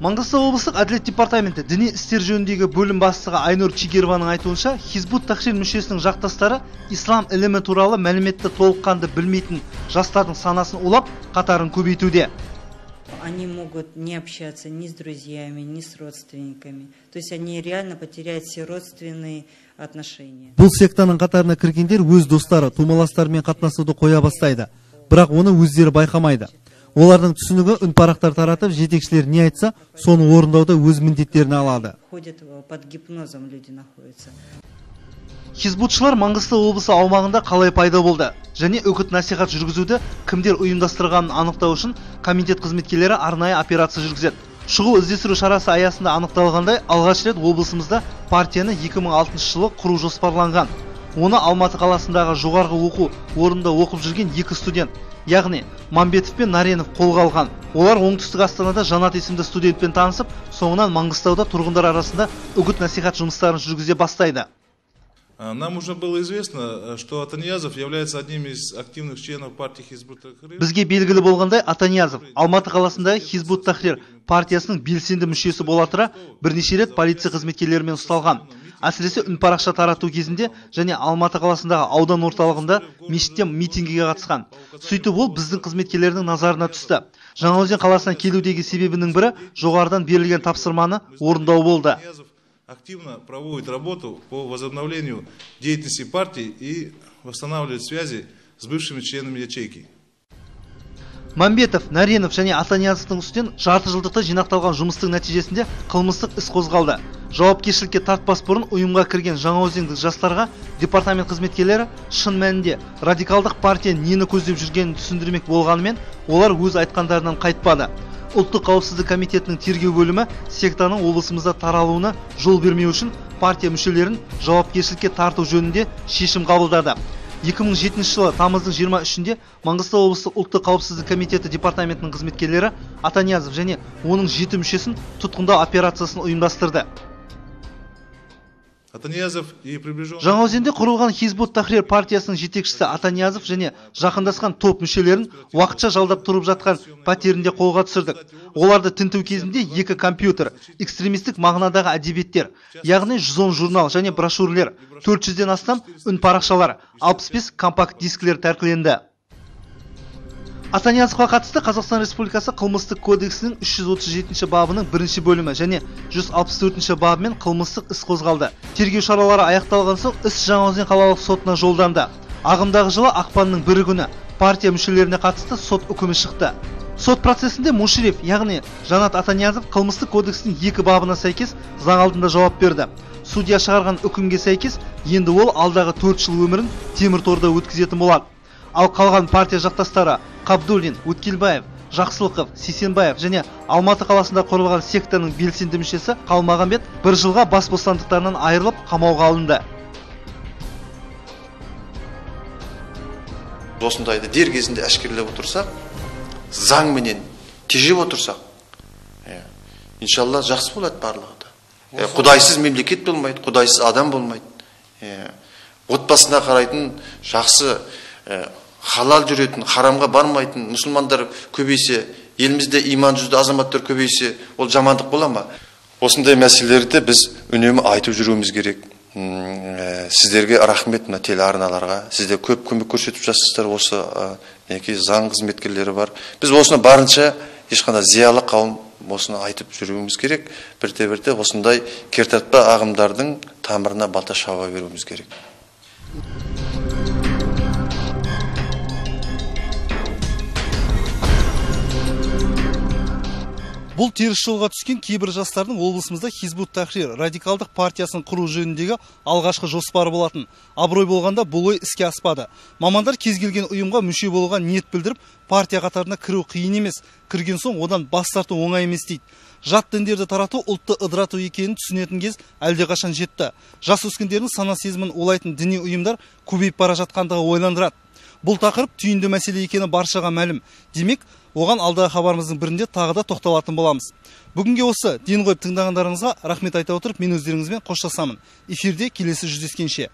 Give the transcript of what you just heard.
Маңғыстау облыстық әділет департаменті діни істер жөніндегі бөлім бастығы Айнұр Чигерованың айтуынша, Хизбут Тахрир мүшесінің жақтастары ислам ілімі туралы мәліметті толыққанды білмейтін жастардың санасын улап, қатарын көбейтуде. Они могут не общаться ни с друзьями, ни с родственниками. То есть они реально потеряют все родственные отношения. Бұл сектаның қатарына кіргендер өз достары, тумаластарымен қатынасуды қоя бастайды. Бірақ оны өздері байқамайды. Олардың түсінігі үнпарақтар таратып, жетекшілер не айтса, соны орындауда өз міндеттеріне алады. Ходят под гипнозом, люди находятся. Хизбутшылар Маңғыстау облысы аумағында қалай пайда болды және үгіт-насихат жүргізуді кімдер ұйымдастырғанын анықтау үшін комитет қызметкерлері арнайы операция жүргізеді. Шұғыл іздестіру шарасы аясында анықталғандай, алғаш рет облысымызда партияны 2006 жылы құру жоспарланған. Оны Алматы қаласындағы жоғарғы оқу орнында оқып жүрген 2 студент, яғни Мамбетов пен Наренов қолға алған. Олар оңтүстік Астанада Жанат есімді студентпен танысып, соңынан Маңғыстауда тұрғындар арасында үгіт-насихат жұмыстарын жүргізе бастайды. Нам уже было известно, что Атаниязов является одним из активных членов партии Хизбут Тахрир. Бізге белгілі болғандай, Атаниязов Алматы қаласындағы Хизбут Тахрир партиясының белсенді мүшесі бола тұра, бірнеше рет полиция қызметкерлерімен ұсталған. Әсіресе үнпарақша тарату кезінде және Алматы қаласындағы аудан орталығында мешітте митингіге қатысқан. Сөйтіп ол біздің қызметкерлердің назарына түсті. Жаңаөзен қаласына келудегі себебінің бірі жоғарыдан берілген тапсырманы орындау болды. Активно проводит работу по возобновлению деятельности партии и восстанавливает связи с бывшими членами ячейки. Мамбетов, Наренов және Атаниязовтың үстінен жарты жылдықта жинақталған жұмыстың нәтижесінде қылмыстық іс қозғалды. Жауапкершілікке тартпас бұрын ұйымға кірген жаңаөзендік жастарға департамент қызметкерлері шын мәнінде радикалдық партия нені көздеп жүргенін түсіндірмек болғанымен, олар өз айтқандарынан қайтпады. Ұлттық қауіпсіздік комитетінің тергеу бөлімі сектаның облысымызда таралуына жол бермеу үшін партия мүшелерін жауапкершілікке тарту жөнінде шешім қабылдады. 2007 жылы тамыздың 23-інде Маңғыстау облыстық ұлттық қауіпсіздік комитеті департаментінің қызметкерлері Атаниязов және оның 7 мүшесін тұтқындау операциясын ұйымдастырды. Жаңаөзенде құрылған Хизбут Тахрир партиясының жетекшісі Атаниязов және жақындасқан топ мүшелерін уақытша жалдап тұрып жатқан пәтерінде қолға түсірдік. Оларды тінту кезінде 2 компьютер, экстремистік мағынадағы әдебиеттер, яғни 110 журнал және брошюрлер, 400-ден астам үн парақшалар, 65 компакт дискілер тәркіленді. Атаниязовқа қатысты Қазақстан Республикасы қылмыстық кодексінің 337 бабының 1 бөлімі және 164 бабымен қылмыстық іс қозғалды. Тергеу шаралары аяқталған соң іс Жаңаөзен қалалық сотына жолданды. Ағымдағы жылы ақпанның 1 күні партия мүшелеріне қатысты сот үкімі шықты. Сот процесінде Муширев, яғни Жанат Атаниязов қылмыстық кодекстің 2 бабына сәйкес заң алдында жауап берді. Судья шығарған үкімге сәйкес енді ол алдағы 4 жыл өмірін темір торда өткізетін болады. Ал қалған партия жақтастары Қабдуллин, Өткелбаев, Жақсылықов, Сисенбаев және Алматы қаласында құрылған сектаның белсенді мүшесі Қалмағанбет 1 жылға бас бостандықтарынан айырылып қамауға алынды. Осындайды дер кезінде әшкерелеп отырсақ, заңменен тежеп отырсақ, иншалла жақсы болады барлығы да. Құдайсыз мемлекет болмайды, құдайсыз адам болмайды. Отбасына қарайтын жақсы халал жүретін, харамға бармайтын мұсылмандар көбейсе, елімізде иман жүзді азаматтар көбейсе, ол жамандық бола ма? Осындай мәселелерді біз үнемі айтып жүруіміз керек. Сіздерге рахмет мына телеарналарға. Сіздер көп көмек көрсетіп жатсыздар, осы заң қызметкерлері бар. Біз осыны барынша ешқандай зиялы қауым осыны айтып жүруіміз керек. Бірте-бірте осындай кертартпа ағымдардың тамырына балта шаба беруіміз керек. Бұл теріс жолға түскен кейбір жастардың облысымызда Хизбут Тахрир радикалдық партиясын құру жөніндегі алғашқы жоспары болатын. Абырой болғанда бұл ой іске аспады. Мамандар кез келген ұйымға мүше болуға ниет білдіріп, партия қатарына кіру қиын емес, кірген соң одан бас тарту оңай емес дейді. Жат діндерді тарату ұлтты ыдырату екенін түсінетін кез әлдеқашан жетті. Жас өскіндердің сана сезімін улайтын діни ұйымдар көбейіп бара жатқандығы ойландырады. Бұл тақырып түйінді мәселе екені баршаға мәлім. Демек, оған алдағы хабарымыздың бірінде тағы да тоқталатын боламыз. Бүгінге осы ден қойып тыңдағандарыңызға рахмет айта отырып, мен өздеріңізбен қоштасамын. Эфирде келесі жүздескенше.